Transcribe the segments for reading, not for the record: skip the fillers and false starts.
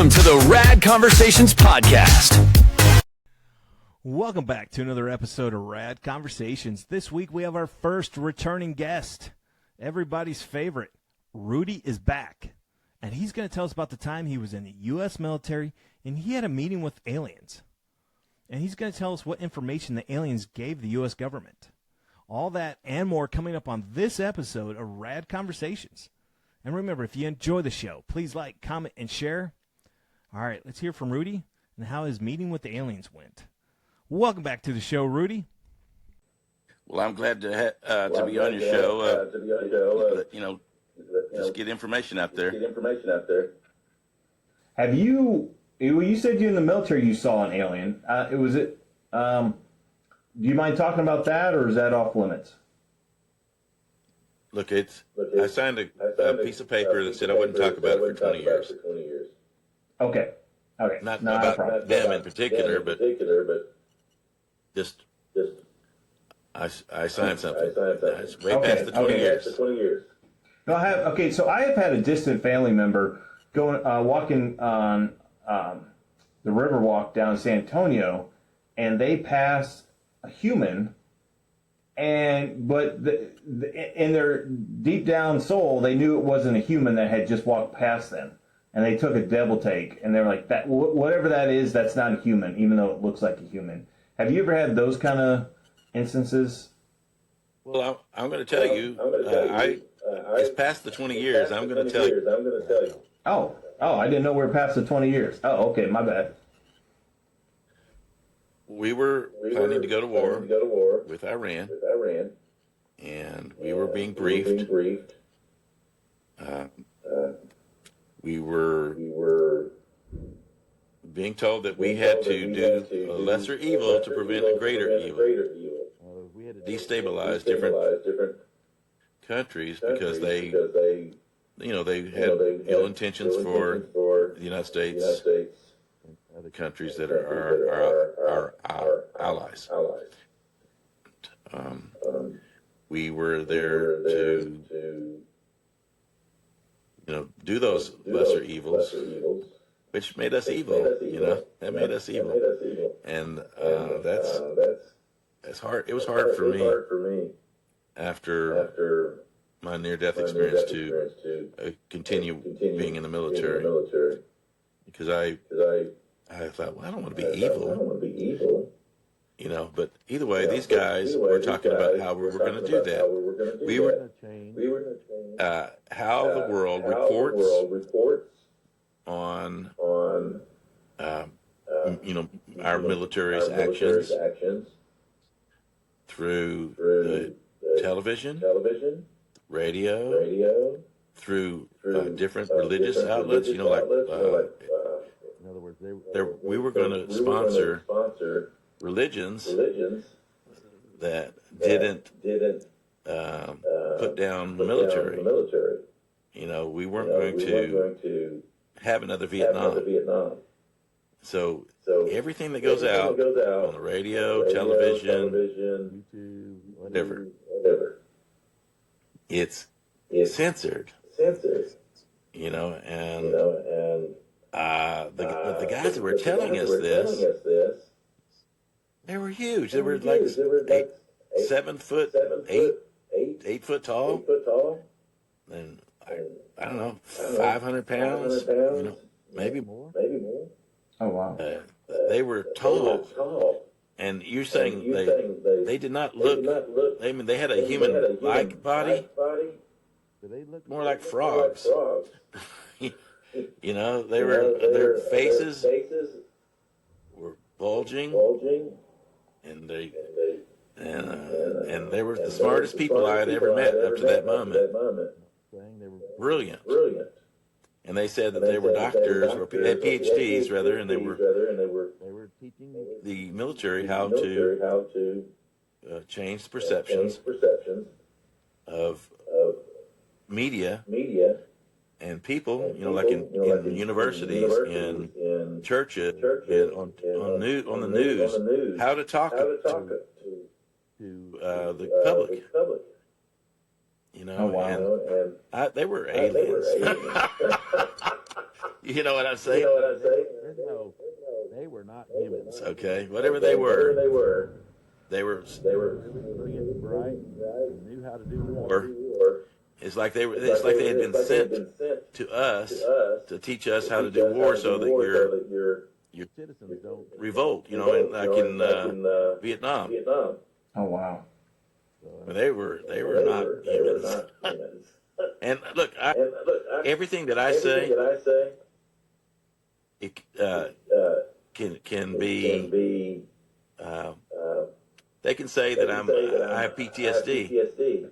Welcome to the Rad Conversations podcast. Welcome back to another episode of Rad Conversations. This week we have our first returning guest, everybody's favorite. Rudy is back, and he's going to tell us about the time he was in the U.S. military and he had a meeting with aliens. And he's going to tell us what information the aliens gave the U.S. government. All that and more coming up on this episode of Rad Conversations. And remember, if you enjoy the show, please like, comment, and share. All right, let's hear from Rudy and how his meeting with the aliens went. Welcome back to the show, Rudy. Well, I'm glad to be on your show. Just get information out there. Have you? You said you in the military you saw an alien. Do you mind talking about that, or is that off limits? Look, I signed a piece of paper that said I wouldn't talk about it for 20 years. Okay. Not about them in particular, but just I signed something. It's way past the 20 years. No, so I have had a distant family member walking on the Riverwalk down in San Antonio, and they passed a human. But in their deep down soul, they knew it wasn't a human that had just walked past them, and they took a double take, and they were like, "That whatever that is, that's not a human, even though it looks like a human." Have you ever had those kind of instances? Well, I'm going to tell you. It's past the 20 years. I'm going to tell you. Oh, I didn't know we were past the 20 years. Oh, okay, my bad. We were planning to go to war with Iran, and we were being briefed. We were being told that we had to do a lesser evil to prevent a greater evil. We had to destabilize different countries because they had ill intentions for the United States and other countries that are our allies. We were there to do those lesser evils, which made us evil. That made us evil, and that's hard. It was hard for me after my near-death experience to continue being in the military, because I thought, well, I don't want to be evil. But either way, these guys were talking about how we were going to do that. We were going to change how the world reports on our military's actions through the television, radio, through different religious outlets. In other words, we were going to sponsor religions that didn't put down the military. We weren't going to have another Vietnam. So everything that goes out on the radio, television, YouTube, whatever, it's censored. And the guys that were telling us this, they were huge. They were like 7 foot, 8 foot tall, and I don't know, 500 pounds, maybe more. Oh, wow. They were tall. And you're saying they did not look, they had a human-like body, but they looked more like frogs. Their faces were bulging, and they were the smartest people I had ever met up to that moment. They were brilliant. And they said that they were doctors, or had PhDs rather, and they were teaching the military how to change the perceptions of media and people, like in universities, in churches, and on the news, how to talk to the public. Oh, wow. And they were aliens. You know what I'm saying? No, they were not humans. Okay, whatever they were, they were Brilliant, bright, knew how to do war. It's like they had been sent to us to teach us how to do war, so that your Citizens don't. revolt, like in Vietnam. Oh wow. But they were not humans. And look, everything that I say, it can be. They can say that I have PTSD,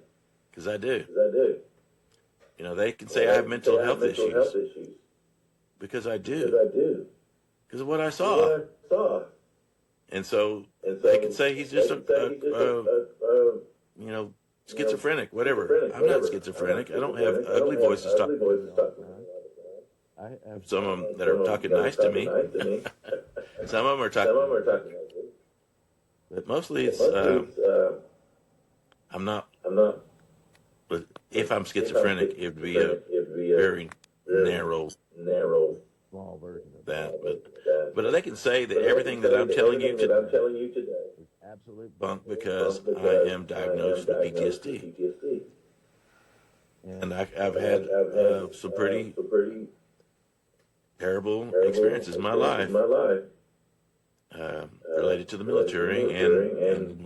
because I do. They can say I have mental health issues, because I do, because of what I saw. And so they can say he's just schizophrenic, whatever. I'm not schizophrenic. I don't have ugly voices talking. I have Some of them that are talking nice to me. Some of them are talking. But mostly it's I'm not. But if I'm schizophrenic, it would be a very narrow small version of that. But they can say that everything that I'm telling you today is absolute bunk, because I am diagnosed with PTSD, and I've had some pretty terrible experiences in my life related to the military and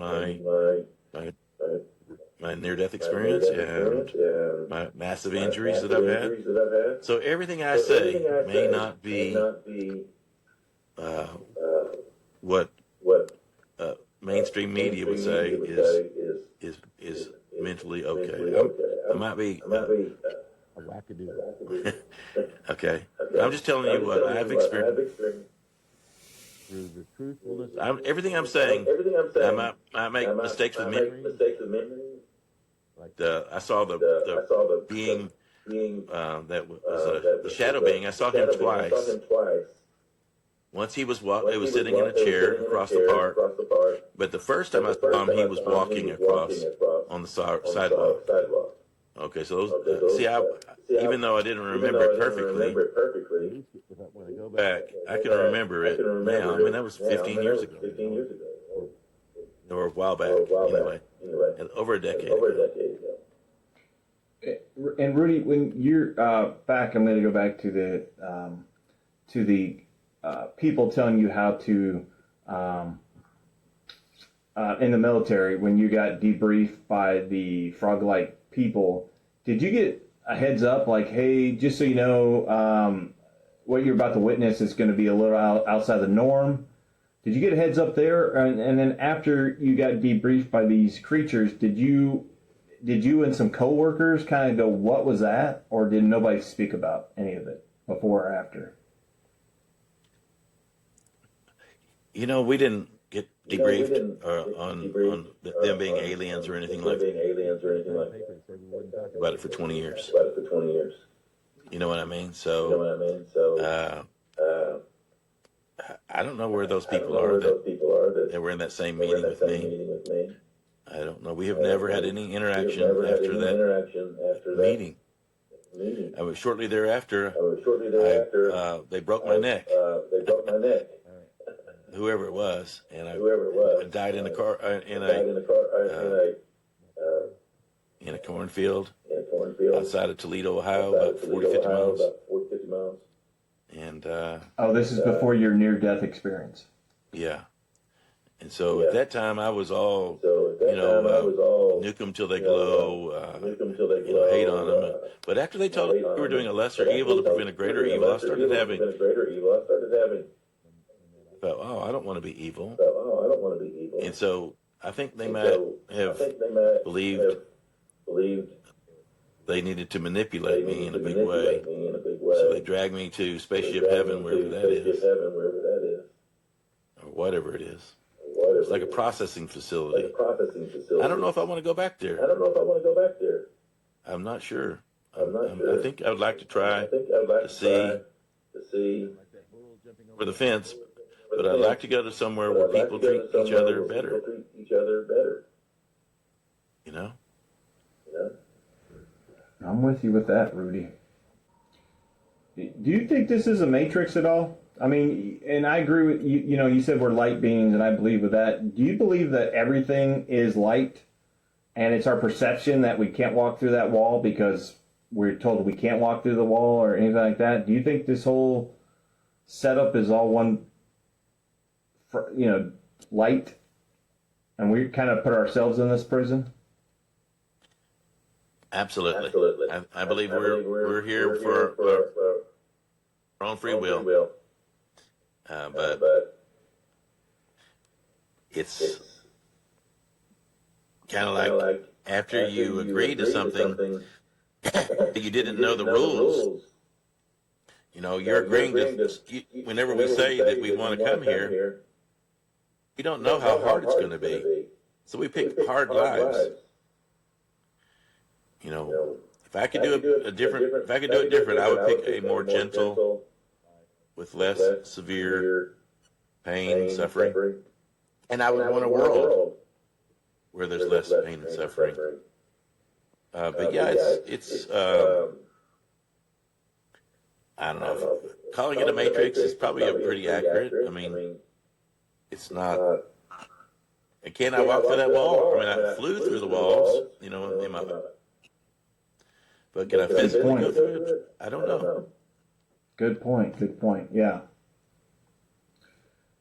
my near-death experience and my massive injuries that I've had. So everything I say may not be what mainstream media would say is mentally okay. I might be a wackadoo. okay. I'm just telling you what I've experienced. Through the truthfulness. Everything I'm saying, I make mistakes with memory. I saw the being that was the shadow being. I saw him twice. Once he was sitting in a chair across the park, but the first time I saw him, he was walking across on the sidewalk. Okay, so those, even though I didn't remember it perfectly, when I go back, I can remember it now. I mean, that was 15 years ago, or a while back, anyway, over a decade ago. And Rudy, when you're back, I'm going to go back to the people telling you how to in the military. When you got debriefed by the frog-like people, did you get a heads up, like, hey, just so you know, what you're about to witness is going to be a little outside the norm? Did you get a heads up there? And then after you got debriefed by these creatures, did you and some coworkers kind of go, what was that? Or did nobody speak about any of it before or after? We didn't get debriefed on them being aliens or anything like that. About it for 20 years. You know what I mean? So, I don't know where those people are that were in that same meeting with me. I don't know. We have never had any interaction after that meeting. I was shortly thereafter. They broke my neck. Whoever it was, and I died in a car in a cornfield outside of Toledo, Ohio, about 40, 50 miles. And this is before your near-death experience. Yeah. And so at that time, I was all, nuke them till they glow, hate on them. But after they told us we were doing a lesser evil to prevent a greater evil, I started having, felt, I don't want to be evil. And so I think they might have believed they needed to manipulate me in a big way. So they dragged me to Spaceship Heaven, wherever that is, or whatever it is. It's like a processing facility. I don't know if I want to go back there. I'm not sure. I think I would like to try to see over the fence, but I'd like to go to somewhere where people treat each other better. You know? I'm with you with that, Rudy. Do you think this is a matrix at all? I mean, and I agree with you. You know, you said we're light beings, and I believe with that. Do you believe that everything is light, and it's our perception that we can't walk through that wall because we're told we can't walk through the wall or anything like that? Do you think this whole setup is all one, light, and we kind of put ourselves in this prison? Absolutely. I believe we're here for our own free will. But it's kind of like after you agree to something, you didn't know the rules. You know, you're agreeing to, whenever we say that we want to come here, you don't know how hard it's going to be. So we pick hard lives. You know, if I could do it different, I would pick a more gentle, with less severe pain, suffering. And I would want a world where there's less pain and suffering. But yeah, it's I don't know. Calling it a matrix is probably a pretty accurate. I mean, it's not. Can I walk through that wall? I mean, I flew through the walls, you know, in my. But can I physically go through it? I don't know. Good point. Yeah.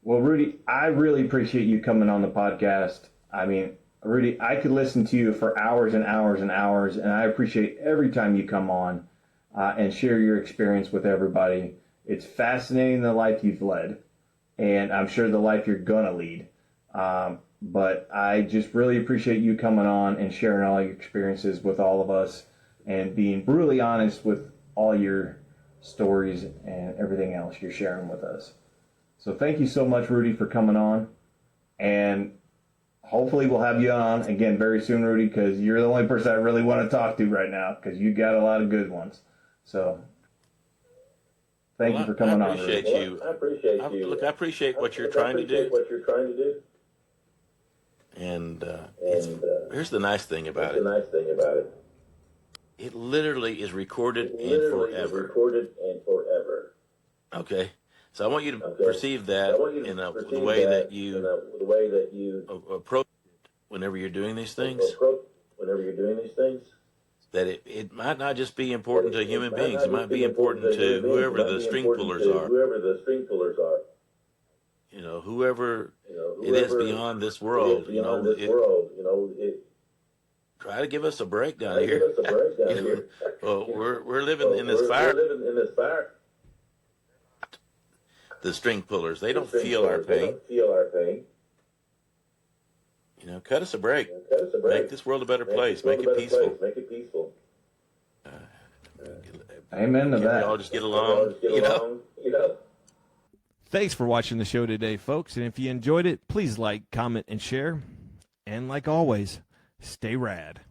Well, Rudy, I really appreciate you coming on the podcast. I mean, Rudy, I could listen to you for hours and hours and hours, and I appreciate every time you come on and share your experience with everybody. It's fascinating the life you've led, and I'm sure the life you're going to lead. But I just really appreciate you coming on and sharing all your experiences with all of us and being brutally honest with all your stories and everything else you're sharing with us. So thank you so much, Rudy, for coming on. And hopefully we'll have you on again very soon, Rudy, because you're the only person I really want to talk to right now because you got a lot of good ones. So thank you for coming on, Rudy. I appreciate you. Look, I appreciate what you're trying to do. And here's the nice thing about it. It literally is recorded and forever. Okay, so I want you to perceive that in the way that you approach it whenever you're doing these things. That it might not just be important to human beings; it might be important to whoever the string pullers are. You know, whoever it is beyond this world. Try to give us a break down here. Well, we're living in this fire. The string pullers, they don't feel our pain. You know, cut us a break. Make this world a better place. Make it peaceful. Amen to that. We all just get along. You know. Thanks for watching the show today, folks. And if you enjoyed it, please like, comment, and share. And like always, stay rad.